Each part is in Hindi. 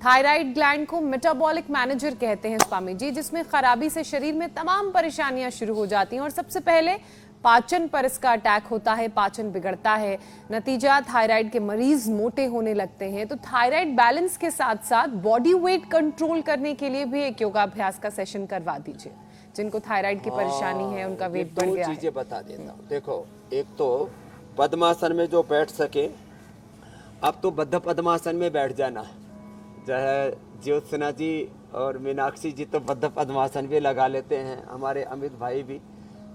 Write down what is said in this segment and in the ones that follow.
थायराइड ग्लैंड को मेटाबॉलिक मैनेजर कहते हैं स्वामी जी, जिसमें खराबी से शरीर में तमाम परेशानियां शुरू हो जाती हैं और सबसे पहले पाचन पर इसका अटैक होता है, पाचन बिगड़ता है। नतीजा थायराइड के मरीज मोटे होने लगते हैं। तो थायराइड बैलेंस के साथ साथ बॉडी वेट कंट्रोल करने के लिए भी एक योगाभ्यास का सेशन करवा दीजिए। जिनको थायराइड की परेशानी है, उनका वेट बढ़ गया है। दो चीजें बता देता हूँ। देखो, एक तो पद्मासन में जो बैठ सके, अब तो बद्ध पद्मासन में बैठ जाना। जो है ज्योत्सना जी और मीनाक्षी जी तो बद्ध पद्मासन भी लगा लेते हैं। हमारे अमित भाई भी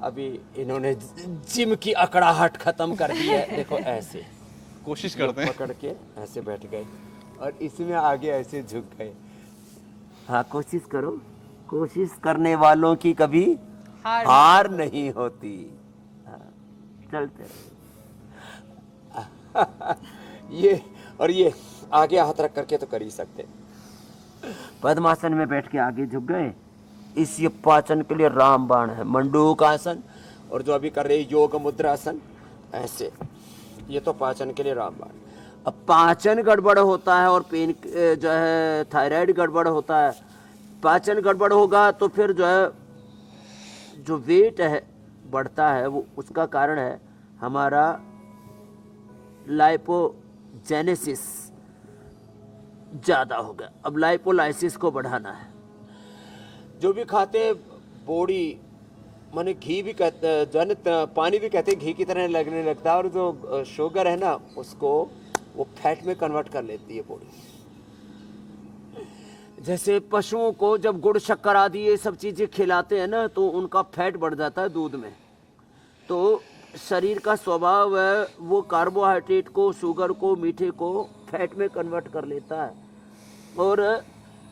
अभी इन्होंने जिम की अकड़ाहट खत्म कर दी है। देखो ऐसे कोशिश करते हैं, पकड़ के ऐसे बैठ गए और इसमें आगे ऐसे झुक गए। हाँ, कोशिश करो। कोशिश करने वालों की कभी हार नहीं होती। हाँ, चलते ये और ये आगे हाथ रख करके तो कर ही सकते। पद्मासन में बैठ के आगे झुक गए। इस ये पाचन के लिए रामबाण है, मंडूक आसन। और जो अभी कर रहे योग मुद्रासन, ऐसे, ये तो पाचन के लिए रामबाण। अब पाचन गड़बड़ होता है और पेन जो है थायराइड गड़बड़ होता है। पाचन गड़बड़ होगा तो फिर जो है जो वेट है बढ़ता है, वो उसका कारण है हमारा लाइपोजेनेसिस ज़्यादा हो गया। अब लाइपोलाइसिस को बढ़ाना है। जो भी खाते बॉडी, माने घी भी कहते, पानी भी कहते हैं, घी की तरह लगने लगता है। और जो शुगर है ना, उसको वो फैट में कन्वर्ट कर लेती है बॉडी। जैसे पशुओं को जब गुड़ शक्कर आदि ये सब चीज़ें खिलाते हैं ना, तो उनका फैट बढ़ जाता है दूध में। तो शरीर का स्वभाव है वो कार्बोहाइड्रेट को, शुगर को, मीठे को फैट में कन्वर्ट कर लेता है और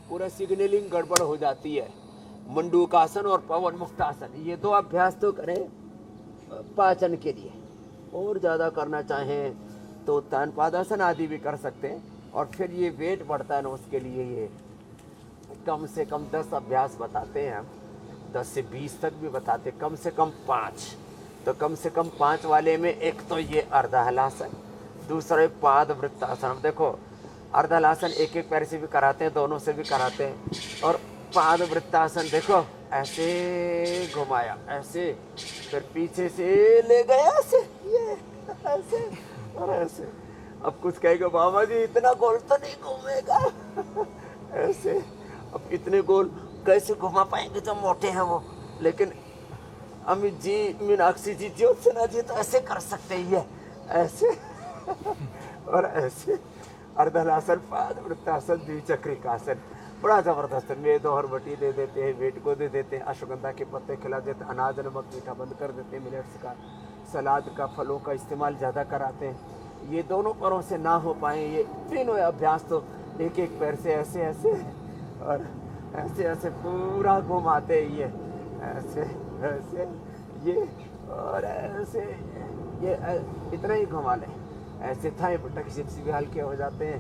पूरा सिग्नलिंग गड़बड़ हो जाती है। मंडूकासन और पवन मुक्तासन, ये दो अभ्यास तो करें पाचन के लिए। और ज़्यादा करना चाहें तो तानपादासन आदि भी कर सकते हैं। और फिर ये वेट बढ़ता है ना, उसके लिए ये कम से कम 10 अभ्यास बताते हैं हम। 10 से 20 तक भी बताते, कम से कम 5। तो कम से कम 5 वाले में एक तो ये अर्धहलासन, दूसरा पाद वृत्तासन। देखो, अर्धहलासन एक एक पैर से भी कराते हैं, दोनों से भी कराते हैं। और पाद वृत्तासन देखो, ऐसे घुमाया, ऐसे, फिर पीछे से ले गया, ऐसे, ये ऐसे और ऐसे। अब कुछ कहेगा बाबा जी इतना गोल तो नहीं घूमेगा ऐसे। अब इतने गोल कैसे घुमा पाएंगे जो मोटे हैं वो। लेकिन अमित जी, मीनाक्षी जी, ज्योत्सना जी तो ऐसे कर सकते ही है, ऐसे और ऐसे। अर्धहलासन, पाद वृत्तासन, द्विचक्रिकासन, बड़ा जबरदस्त। मेदोहर बटी दे देते हैं, वेट को दे देते हैं, अश्वगंधा के पत्ते खिला देते हैं, अनाज नमक मीठा बंद कर देते हैं, मिलेट्स का, सलाद का, फलों का इस्तेमाल ज़्यादा कराते हैं। ये दोनों पैरों से ना हो पाए ये तीनों अभ्यास तो एक एक पैर से ऐसे ऐसे और ऐसे ऐसे पूरा घुमाते हैं। ये ऐसे ऐसे, ये और ऐसे, ये इतना ही घुमा लें। ऐसे थाई बटक चिप्स भी हल्के हो जाते हैं।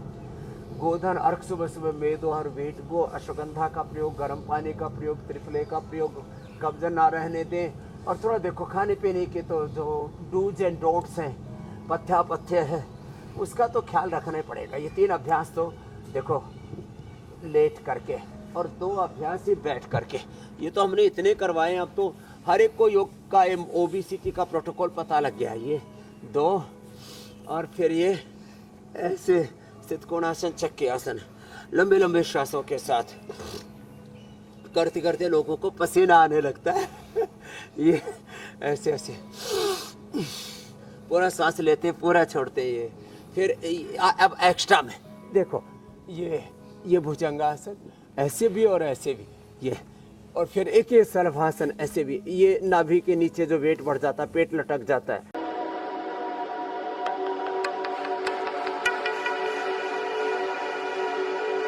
गोधन अर्क सुबह सुबह, मेदोहर, वेट गो, अश्वगंधा का प्रयोग, गर्म पानी का प्रयोग, त्रिफले का प्रयोग, कब्ज ना रहने दें। और थोड़ा देखो खाने पीने के तो जो डूज एंड डोंट्स हैं, पथ्य है, उसका तो ख्याल रखना ही पड़ेगा। ये 3 अभ्यास तो देखो लेट करके और 2 अभ्यास ही बैठ करके, ये तो हमने इतने करवाए। अब तो हर एक को योग का ओबीसीटी का प्रोटोकॉल पता लग गया। ये 2 और फिर ये ऐसे सितकोणासन, चक्की आसन, लंबे लंबे श्वासों के साथ करते करते लोगों को पसीना आने लगता है ये ऐसे ऐसे पूरा सांस लेते, पूरा छोड़ते। ये फिर अब एक्स्ट्रा में देखो, ये भुजंगासन, ऐसे भी और ऐसे भी, ये। और फिर एक ये सलभासन, ऐसे भी। ये नाभि के नीचे जो वेट बढ़ जाता है, पेट लटक जाता है।